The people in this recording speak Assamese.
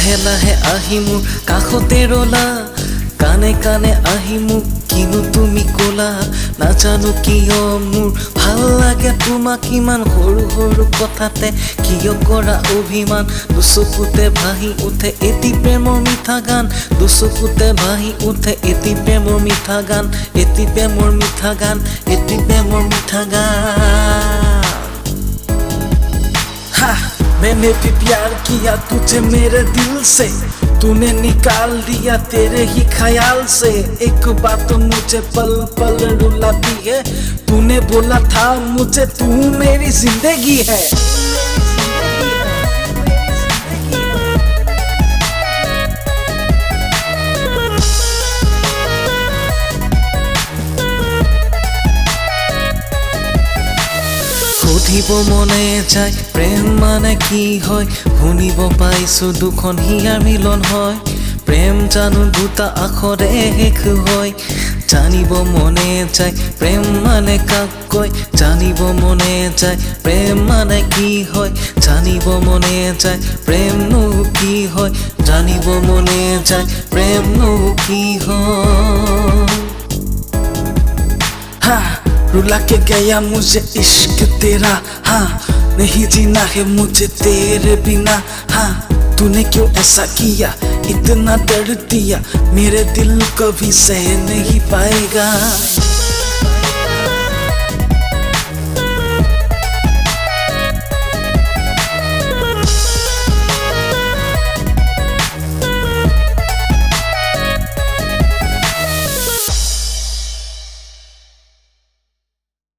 লাহে লাহে আহি মোৰ কাষতে ৰলা কানে কানে আহি মোক কিনো তুমি ক'লা নাজানো কিয় মোৰ ভাল লাগে তোমাক ইমান সৰু সৰু কথাতে কিয় কৰা অভিমান দুচকুতে ভাহি উঠে এটি প্ৰেমৰ মিঠা গান দুচকুতে ভাহি উঠে এটি প্ৰেমৰ মিঠা গান এটি প্ৰেমৰ মিঠা গান এটি প্ৰেমৰ মিঠা গান मैंने भी प्यार किया तुझे मेरे दिल से तूने निकाल दिया तेरे ही ख्याल से एक बात मुझे पल पल रुलाती है तूने बोला था मुझे तू मेरी जिंदगी है সুধিব মনে যায় প্ৰেম মানে কি হয় শুনিব পাইছো দুখন হিয়াৰ মিলন হয় প্ৰেম জানো দুটা আখৰে শেষ হয় জানিব মনে যায় প্ৰেম মানে কাক কয় জানিব মনে যায় প্ৰেম মানে কি হয় জানিব মনে যায় প্ৰেমনো কি হয় জানিব মনে যায় প্ৰেমনো কি হয় रुला के गया मुझे इश्क तेरा हाँ नहीं जीना है मुझे तेरे बिना हाँ तूने क्यों ऐसा किया इतना दर्द दिया मेरे दिल कभी सह नहीं पाएगा